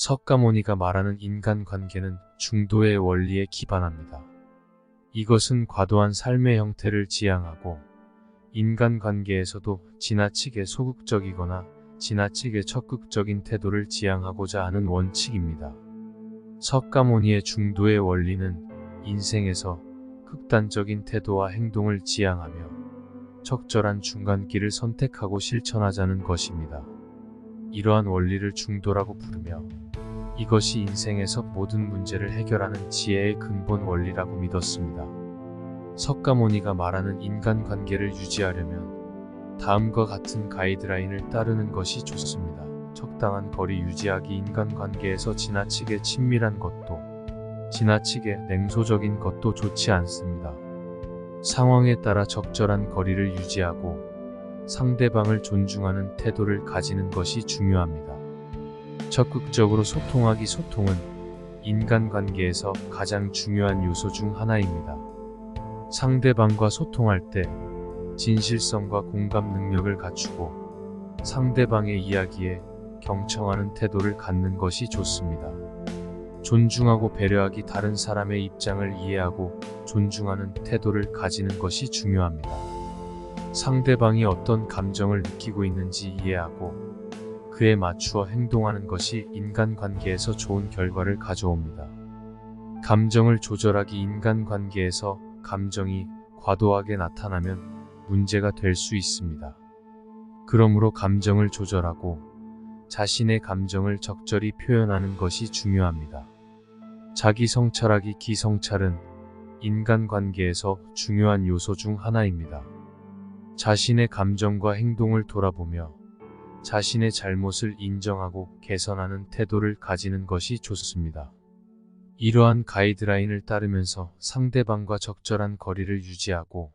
석가모니가 말하는 인간관계는 중도의 원리에 기반합니다. 이것은 과도한 삶의 형태를 지향하고 인간관계에서도 지나치게 소극적이거나 지나치게 적극적인 태도를 지향하고자 하는 원칙입니다. 석가모니의 중도의 원리는 인생에서 극단적인 태도와 행동을 지향하며 적절한 중간길을 선택하고 실천하자는 것입니다. 이러한 원리를 중도라고 부르며 이것이 인생에서 모든 문제를 해결하는 지혜의 근본 원리라고 믿었습니다. 석가모니가 말하는 인간관계를 유지하려면 다음과 같은 가이드라인을 따르는 것이 좋습니다. 적당한 거리 유지하기. 인간관계에서 지나치게 친밀한 것도 지나치게 냉소적인 것도 좋지 않습니다. 상황에 따라 적절한 거리를 유지하고 상대방을 존중하는 태도를 가지는 것이 중요합니다. 적극적으로 소통하기. 소통은 인간관계에서 가장 중요한 요소 중 하나입니다. 상대방과 소통할 때 진실성과 공감 능력을 갖추고 상대방의 이야기에 경청하는 태도를 갖는 것이 좋습니다. 존중하고 배려하기. 다른 사람의 입장을 이해하고 존중하는 태도를 가지는 것이 중요합니다. 상대방이 어떤 감정을 느끼고 있는지 이해하고 그에 맞추어 행동하는 것이 인간관계에서 좋은 결과를 가져옵니다. 감정을 조절하기. 인간관계에서 감정이 과도하게 나타나면 문제가 될 수 있습니다. 그러므로 감정을 조절하고 자신의 감정을 적절히 표현하는 것이 중요합니다. 자기 성찰하기. 기성찰은 인간관계에서 중요한 요소 중 하나입니다. 자신의 감정과 행동을 돌아보며 자신의 잘못을 인정하고 개선하는 태도를 가지는 것이 좋습니다. 이러한 가이드라인을 따르면서 상대방과 적절한 거리를 유지하고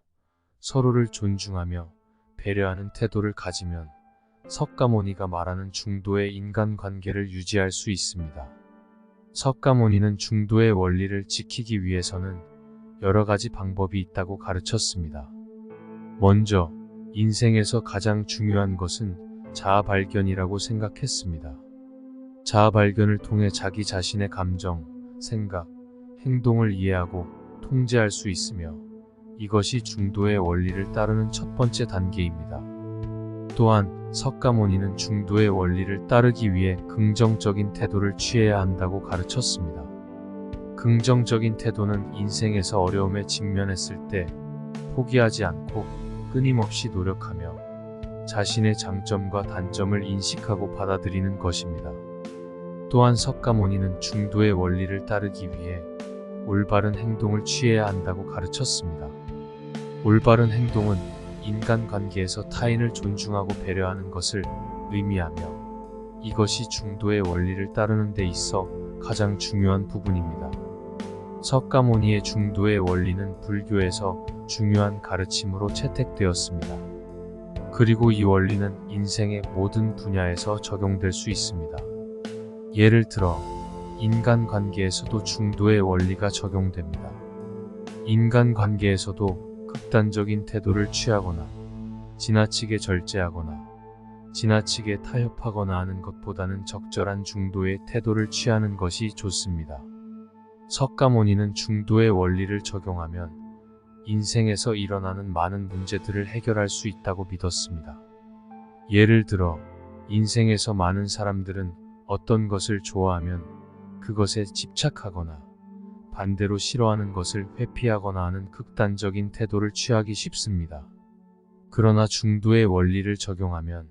서로를 존중하며 배려하는 태도를 가지면 석가모니가 말하는 중도의 인간관계를 유지할 수 있습니다. 석가모니는 중도의 원리를 지키기 위해서는 여러 가지 방법이 있다고 가르쳤습니다. 먼저 인생에서 가장 중요한 것은 자아 발견이라고 생각했습니다. 자아 발견을 통해 자기 자신의 감정, 생각, 행동을 이해하고 통제할 수 있으며 이것이 중도의 원리를 따르는 첫 번째 단계입니다. 또한 석가모니는 중도의 원리를 따르기 위해 긍정적인 태도를 취해야 한다고 가르쳤습니다. 긍정적인 태도는 인생에서 어려움에 직면했을 때 포기하지 않고 끊임없이 노력하며 자신의 장점과 단점을 인식하고 받아들이는 것입니다. 또한 석가모니는 중도의 원리를 따르기 위해 올바른 행동을 취해야 한다고 가르쳤습니다. 올바른 행동은 인간관계에서 타인을 존중하고 배려하는 것을 의미하며 이것이 중도의 원리를 따르는 데 있어 가장 중요한 부분입니다. 석가모니의 중도의 원리는 불교에서 중요한 가르침으로 채택되었습니다. 그리고 이 원리는 인생의 모든 분야에서 적용될 수 있습니다. 예를 들어 인간관계에서도 중도의 원리가 적용됩니다. 인간관계에서도 극단적인 태도를 취하거나 지나치게 절제하거나 지나치게 타협하거나 하는 것보다는 적절한 중도의 태도를 취하는 것이 좋습니다. 석가모니는 중도의 원리를 적용하면 인생에서 일어나는 많은 문제들을 해결할 수 있다고 믿었습니다. 예를 들어 인생에서 많은 사람들은 어떤 것을 좋아하면 그것에 집착하거나 반대로 싫어하는 것을 회피하거나 하는 극단적인 태도를 취하기 쉽습니다. 그러나 중도의 원리를 적용하면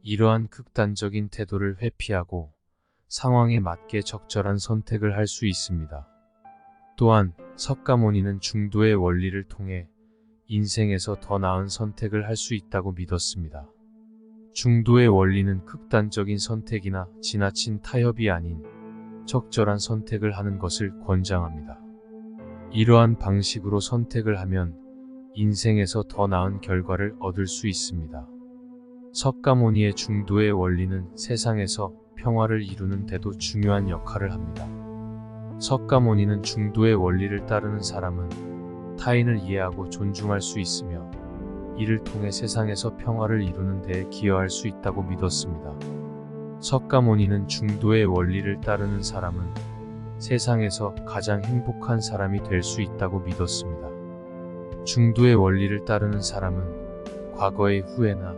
이러한 극단적인 태도를 회피하고 상황에 맞게 적절한 선택을 할 수 있습니다. 또한 석가모니는 중도의 원리를 통해 인생에서 더 나은 선택을 할 수 있다고 믿었습니다. 중도의 원리는 극단적인 선택이나 지나친 타협이 아닌 적절한 선택을 하는 것을 권장합니다. 이러한 방식으로 선택을 하면 인생에서 더 나은 결과를 얻을 수 있습니다. 석가모니의 중도의 원리는 세상에서 평화를 이루는 데도 중요한 역할을 합니다. 석가모니는 중도의 원리를 따르는 사람은 타인을 이해하고 존중할 수 있으며 이를 통해 세상에서 평화를 이루는 데에 기여할 수 있다고 믿었습니다. 석가모니는 중도의 원리를 따르는 사람은 세상에서 가장 행복한 사람이 될 수 있다고 믿었습니다. 중도의 원리를 따르는 사람은 과거의 후회나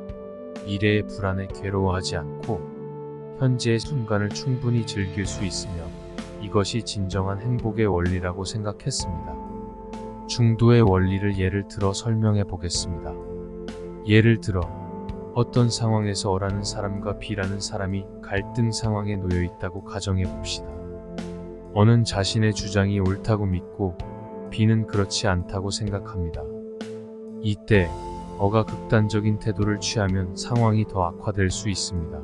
미래의 불안에 괴로워하지 않고 현재의 순간을 충분히 즐길 수 있으며 이것이 진정한 행복의 원리라고 생각했습니다. 중도의 원리를 예를 들어 설명해 보겠습니다. 예를 들어 어떤 상황에서 A라는 사람과 B라는 사람이 갈등 상황에 놓여 있다고 가정해 봅시다. A는 자신의 주장이 옳다고 믿고 B는 그렇지 않다고 생각합니다. 이때 A가 극단적인 태도를 취하면 상황이 더 악화될 수 있습니다.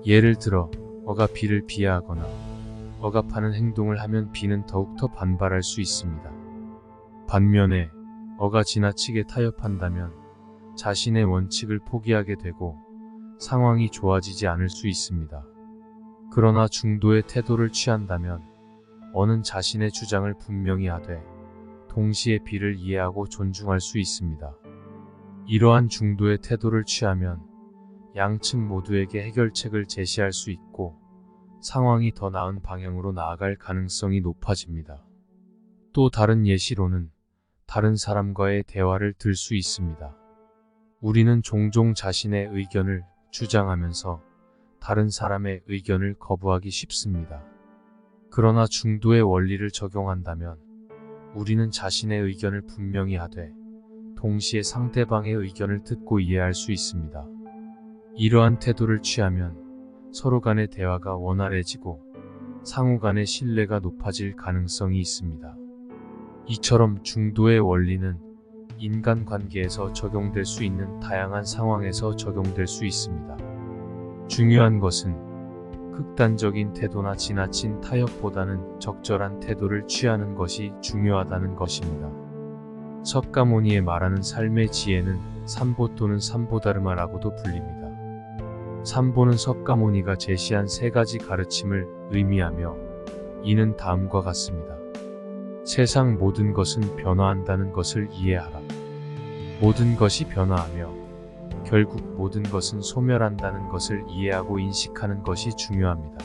예를 들어 A가 B를 비하하거나 억압하는 행동을 하면 B는 더욱더 반발할 수 있습니다. 반면에 A가 지나치게 타협한다면 자신의 원칙을 포기하게 되고 상황이 좋아지지 않을 수 있습니다. 그러나 중도의 태도를 취한다면 A는 자신의 주장을 분명히 하되 동시에 B를 이해하고 존중할 수 있습니다. 이러한 중도의 태도를 취하면 양측 모두에게 해결책을 제시할 수 있고 상황이 더 나은 방향으로 나아갈 가능성이 높아집니다. 또 다른 예시로는 다른 사람과의 대화를 들 수 있습니다. 우리는 종종 자신의 의견을 주장하면서 다른 사람의 의견을 거부하기 쉽습니다. 그러나 중도의 원리를 적용한다면 우리는 자신의 의견을 분명히 하되 동시에 상대방의 의견을 듣고 이해할 수 있습니다. 이러한 태도를 취하면 서로 간의 대화가 원활해지고 상호 간의 신뢰가 높아질 가능성이 있습니다. 이처럼 중도의 원리는 인간관계에서 적용될 수 있는 다양한 상황에서 적용될 수 있습니다. 중요한 것은 극단적인 태도나 지나친 타협보다는 적절한 태도를 취하는 것이 중요하다는 것입니다. 석가모니의 말하는 삶의 지혜는 삼보 또는 삼보다르마라고도 불립니다. 삼보는 석가모니가 제시한 세 가지 가르침을 의미하며 이는 다음과 같습니다. 세상 모든 것은 변화한다는 것을 이해하라. 모든 것이 변화하며 결국 모든 것은 소멸한다는 것을 이해하고 인식하는 것이 중요합니다.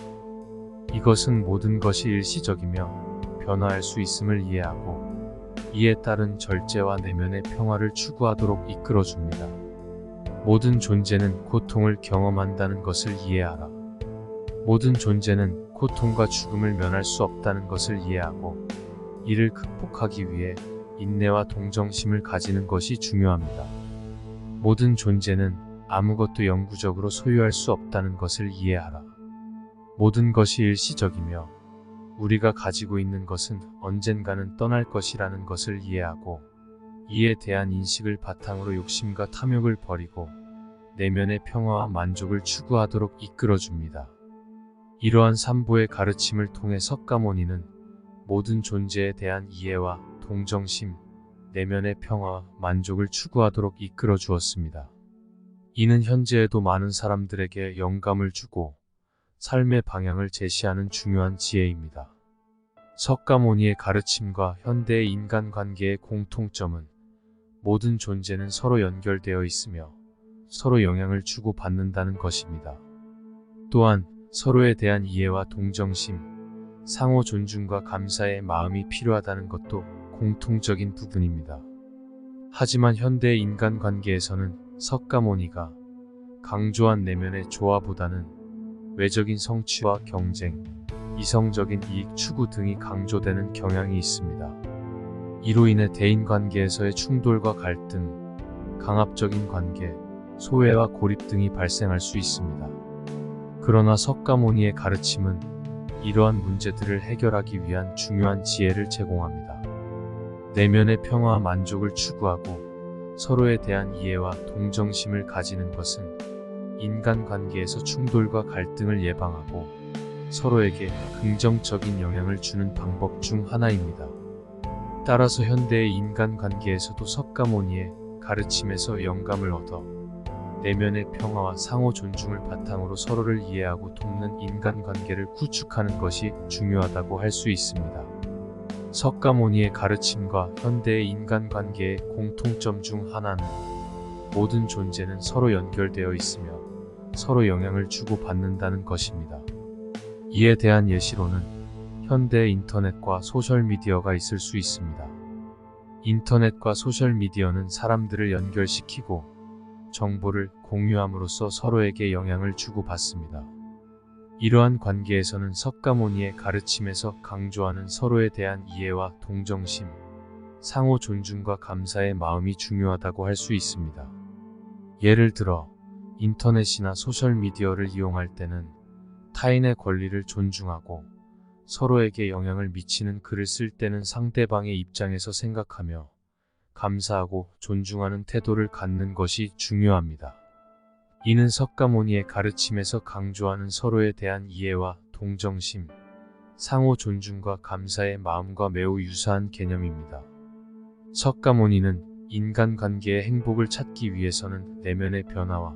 이것은 모든 것이 일시적이며 변화할 수 있음을 이해하고 이에 따른 절제와 내면의 평화를 추구하도록 이끌어줍니다. 모든 존재는 고통을 경험한다는 것을 이해하라. 모든 존재는 고통과 죽음을 면할 수 없다는 것을 이해하고 이를 극복하기 위해 인내와 동정심을 가지는 것이 중요합니다. 모든 존재는 아무것도 영구적으로 소유할 수 없다는 것을 이해하라. 모든 것이 일시적이며 우리가 가지고 있는 것은 언젠가는 떠날 것이라는 것을 이해하고 이에 대한 인식을 바탕으로 욕심과 탐욕을 버리고 내면의 평화와 만족을 추구하도록 이끌어줍니다. 이러한 삼보의 가르침을 통해 석가모니는 모든 존재에 대한 이해와 동정심, 내면의 평화와 만족을 추구하도록 이끌어 주었습니다. 이는 현재에도 많은 사람들에게 영감을 주고 삶의 방향을 제시하는 중요한 지혜입니다. 석가모니의 가르침과 현대의 인간관계의 공통점은 모든 존재는 서로 연결되어 있으며 서로 영향을 주고받는다는 것입니다. 또한 서로에 대한 이해와 동정심, 상호 존중과 감사의 마음이 필요하다는 것도 공통적인 부분입니다. 하지만 현대의 인간관계에서는 석가모니가 강조한 내면의 조화보다는 외적인 성취와 경쟁, 이성적인 이익 추구 등이 강조되는 경향이 있습니다. 이로 인해 대인관계에서의 충돌과 갈등, 강압적인 관계, 소외와 고립 등이 발생할 수 있습니다. 그러나 석가모니의 가르침은 이러한 문제들을 해결하기 위한 중요한 지혜를 제공합니다. 내면의 평화와 만족을 추구하고 서로에 대한 이해와 동정심을 가지는 것은 인간관계에서 충돌과 갈등을 예방하고 서로에게 긍정적인 영향을 주는 방법 중 하나입니다. 따라서 현대의 인간관계에서도 석가모니의 가르침에서 영감을 얻어 내면의 평화와 상호 존중을 바탕으로 서로를 이해하고 돕는 인간관계를 구축하는 것이 중요하다고 할 수 있습니다. 석가모니의 가르침과 현대의 인간관계의 공통점 중 하나는 모든 존재는 서로 연결되어 있으며 서로 영향을 주고받는다는 것입니다. 이에 대한 예시로는 현대의 인터넷과 소셜미디어가 있을 수 있습니다. 인터넷과 소셜미디어는 사람들을 연결시키고 정보를 공유함으로써 서로에게 영향을 주고받습니다. 이러한 관계에서는 석가모니의 가르침에서 강조하는 서로에 대한 이해와 동정심, 상호 존중과 감사의 마음이 중요하다고 할 수 있습니다. 예를 들어 인터넷이나 소셜미디어를 이용할 때는 타인의 권리를 존중하고 서로에게 영향을 미치는 글을 쓸 때는 상대방의 입장에서 생각하며 감사하고 존중하는 태도를 갖는 것이 중요합니다. 이는 석가모니의 가르침에서 강조하는 서로에 대한 이해와 동정심, 상호 존중과 감사의 마음과 매우 유사한 개념입니다. 석가모니는 인간관계의 행복을 찾기 위해서는 내면의 변화와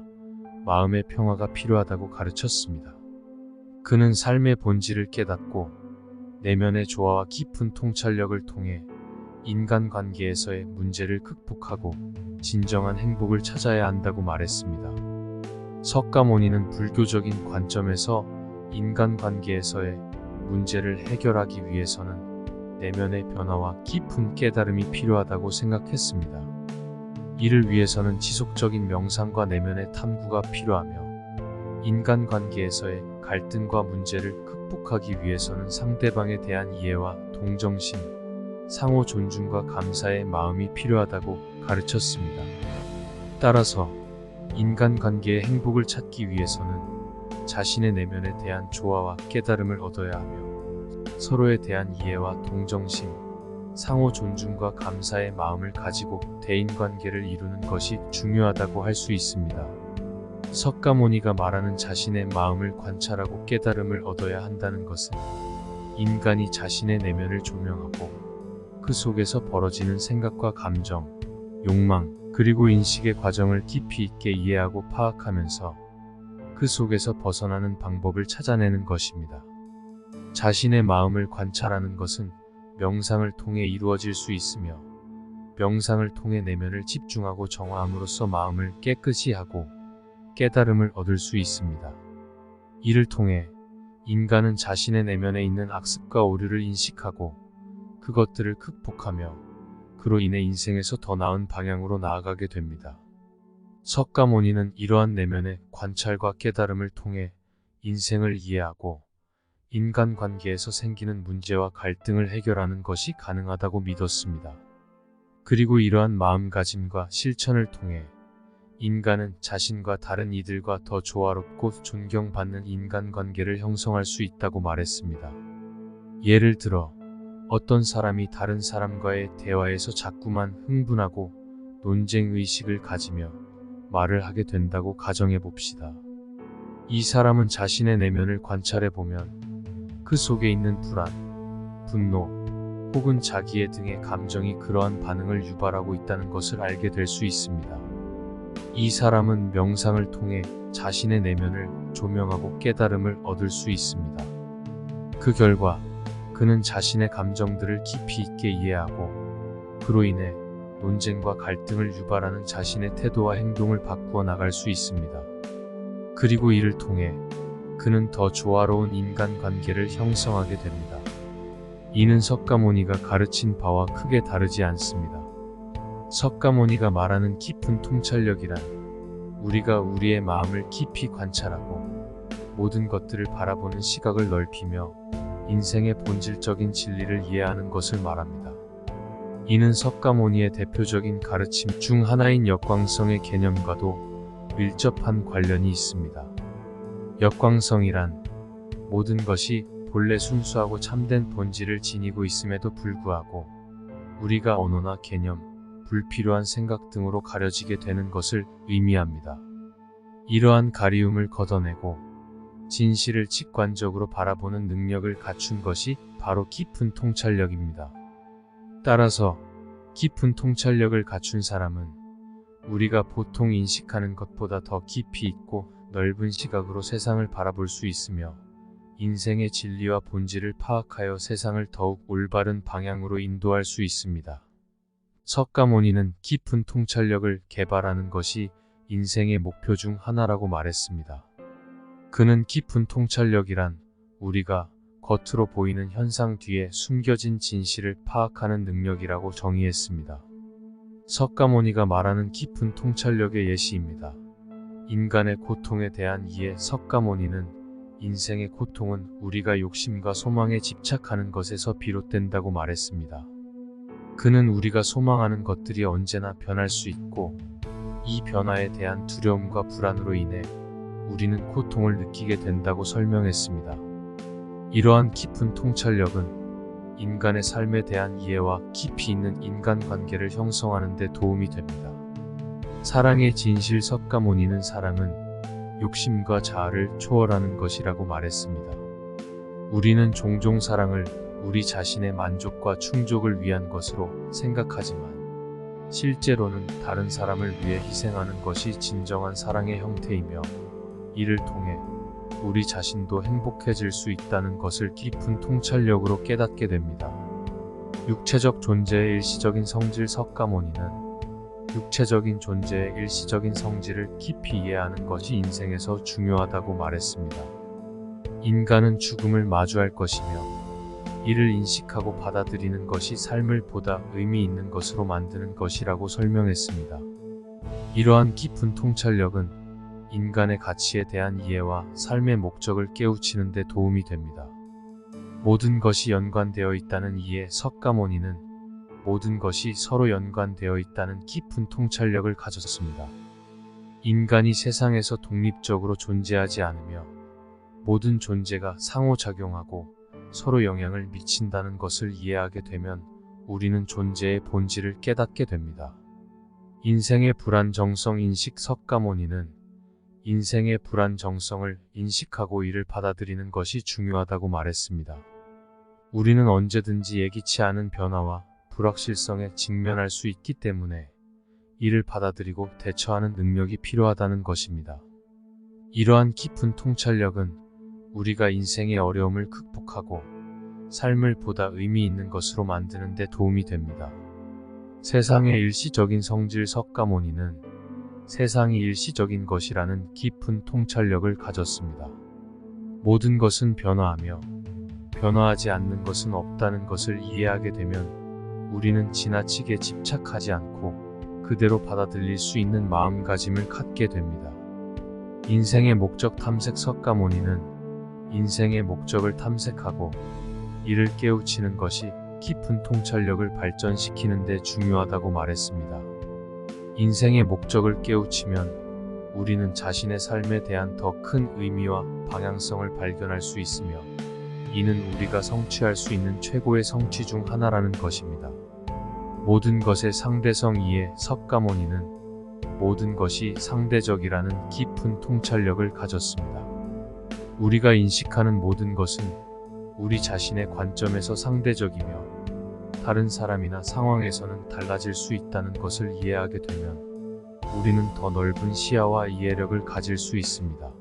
마음의 평화가 필요하다고 가르쳤습니다. 그는 삶의 본질을 깨닫고 내면의 조화와 깊은 통찰력을 통해 인간관계에서의 문제를 극복하고 진정한 행복을 찾아야 한다고 말했습니다. 석가모니는 불교적인 관점에서 인간관계에서의 문제를 해결하기 위해서는 내면의 변화와 깊은 깨달음이 필요하다고 생각했습니다. 이를 위해서는 지속적인 명상과 내면의 탐구가 필요하며 인간관계에서의 갈등과 문제를 극복하기 위해서는 상대방에 대한 이해와 동정심, 상호 존중과 감사의 마음이 필요하다고 가르쳤습니다. 따라서 인간관계의 행복을 찾기 위해서는 자신의 내면에 대한 조화와 깨달음을 얻어야 하며 서로에 대한 이해와 동정심, 상호 존중과 감사의 마음을 가지고 대인관계를 이루는 것이 중요하다고 할 수 있습니다. 석가모니가 말하는 자신의 마음을 관찰하고 깨달음을 얻어야 한다는 것은 인간이 자신의 내면을 조명하고 그 속에서 벌어지는 생각과 감정, 욕망, 그리고 인식의 과정을 깊이 있게 이해하고 파악하면서 그 속에서 벗어나는 방법을 찾아내는 것입니다. 자신의 마음을 관찰하는 것은 명상을 통해 이루어질 수 있으며 명상을 통해 내면을 집중하고 정화함으로써 마음을 깨끗이 하고 깨달음을 얻을 수 있습니다. 이를 통해 인간은 자신의 내면에 있는 악습과 오류를 인식하고 그것들을 극복하며 그로 인해 인생에서 더 나은 방향으로 나아가게 됩니다. 석가모니는 이러한 내면의 관찰과 깨달음을 통해 인생을 이해하고 인간관계에서 생기는 문제와 갈등을 해결하는 것이 가능하다고 믿었습니다. 그리고 이러한 마음가짐과 실천을 통해 인간은 자신과 다른 이들과 더 조화롭고 존경받는 인간관계를 형성할 수 있다고 말했습니다. 예를 들어 어떤 사람이 다른 사람과의 대화에서 자꾸만 흥분하고 논쟁의식을 가지며 말을 하게 된다고 가정해 봅시다. 이 사람은 자신의 내면을 관찰해 보면 그 속에 있는 불안, 분노, 혹은 자기애 등의 감정이 그러한 반응을 유발하고 있다는 것을 알게 될 수 있습니다. 이 사람은 명상을 통해 자신의 내면을 조명하고 깨달음을 얻을 수 있습니다. 그 결과 그는 자신의 감정들을 깊이 있게 이해하고 그로 인해 논쟁과 갈등을 유발하는 자신의 태도와 행동을 바꾸어 나갈 수 있습니다. 그리고 이를 통해 그는 더 조화로운 인간관계를 형성하게 됩니다. 이는 석가모니가 가르친 바와 크게 다르지 않습니다. 석가모니가 말하는 깊은 통찰력이란 우리가 우리의 마음을 깊이 관찰하고 모든 것들을 바라보는 시각을 넓히며 인생의 본질적인 진리를 이해하는 것을 말합니다. 이는 석가모니의 대표적인 가르침 중 하나인 역광성의 개념과도 밀접한 관련이 있습니다. 역광성이란 모든 것이 본래 순수하고 참된 본질을 지니고 있음에도 불구하고 우리가 언어나 개념, 불필요한 생각 등으로 가려지게 되는 것을 의미합니다. 이러한 가리움을 걷어내고 진실을 직관적으로 바라보는 능력을 갖춘 것이 바로 깊은 통찰력입니다. 따라서 깊은 통찰력을 갖춘 사람은 우리가 보통 인식하는 것보다 더 깊이 있고 넓은 시각으로 세상을 바라볼 수 있으며 인생의 진리와 본질을 파악하여 세상을 더욱 올바른 방향으로 인도할 수 있습니다. 석가모니는 깊은 통찰력을 개발하는 것이 인생의 목표 중 하나라고 말했습니다. 그는 깊은 통찰력이란 우리가 겉으로 보이는 현상 뒤에 숨겨진 진실을 파악하는 능력이라고 정의했습니다. 석가모니가 말하는 깊은 통찰력의 예시입니다. 인간의 고통에 대한 이해. 석가모니는 인생의 고통은 우리가 욕심과 소망에 집착하는 것에서 비롯된다고 말했습니다. 그는 우리가 소망하는 것들이 언제나 변할 수 있고 이 변화에 대한 두려움과 불안으로 인해 우리는 고통을 느끼게 된다고 설명했습니다. 이러한 깊은 통찰력은 인간의 삶에 대한 이해와 깊이 있는 인간관계를 형성하는 데 도움이 됩니다. 사랑의 진실. 석가모니는 사랑은 욕심과 자아를 초월하는 것이라고 말했습니다. 우리는 종종 사랑을 우리 자신의 만족과 충족을 위한 것으로 생각하지만 실제로는 다른 사람을 위해 희생하는 것이 진정한 사랑의 형태이며 이를 통해 우리 자신도 행복해질 수 있다는 것을 깊은 통찰력으로 깨닫게 됩니다. 육체적 존재의 일시적인 성질. 석가모니는 육체적인 존재의 일시적인 성질을 깊이 이해하는 것이 인생에서 중요하다고 말했습니다. 인간은 죽음을 마주할 것이며 이를 인식하고 받아들이는 것이 삶을 보다 의미 있는 것으로 만드는 것이라고 설명했습니다. 이러한 깊은 통찰력은 인간의 가치에 대한 이해와 삶의 목적을 깨우치는 데 도움이 됩니다. 모든 것이 연관되어 있다는 이해. 석가모니는 모든 것이 서로 연관되어 있다는 깊은 통찰력을 가졌습니다. 인간이 세상에서 독립적으로 존재하지 않으며 모든 존재가 상호작용하고 서로 영향을 미친다는 것을 이해하게 되면 우리는 존재의 본질을 깨닫게 됩니다. 인생의 불안정성 인식. 석가모니는 인생의 불안정성을 인식하고 이를 받아들이는 것이 중요하다고 말했습니다. 우리는 언제든지 예기치 않은 변화와 불확실성에 직면할 수 있기 때문에 이를 받아들이고 대처하는 능력이 필요하다는 것입니다. 이러한 깊은 통찰력은 우리가 인생의 어려움을 극복하고 삶을 보다 의미 있는 것으로 만드는 데 도움이 됩니다. 세상의 일시적인 성질. 석가모니는 세상이 일시적인 것이라는 깊은 통찰력을 가졌습니다. 모든 것은 변화하며 변화하지 않는 것은 없다는 것을 이해하게 되면 우리는 지나치게 집착하지 않고 그대로 받아들일 수 있는 마음가짐을 갖게 됩니다. 인생의 목적 탐색. 석가모니는 인생의 목적을 탐색하고 이를 깨우치는 것이 깊은 통찰력을 발전시키는 데 중요하다고 말했습니다. 인생의 목적을 깨우치면 우리는 자신의 삶에 대한 더 큰 의미와 방향성을 발견할 수 있으며 이는 우리가 성취할 수 있는 최고의 성취 중 하나라는 것입니다. 모든 것의 상대성 이해. 석가모니는 모든 것이 상대적이라는 깊은 통찰력을 가졌습니다. 우리가 인식하는 모든 것은 우리 자신의 관점에서 상대적이며 다른 사람이나 상황에서는 달라질 수 있다는 것을 이해하게 되면 우리는 더 넓은 시야와 이해력을 가질 수 있습니다.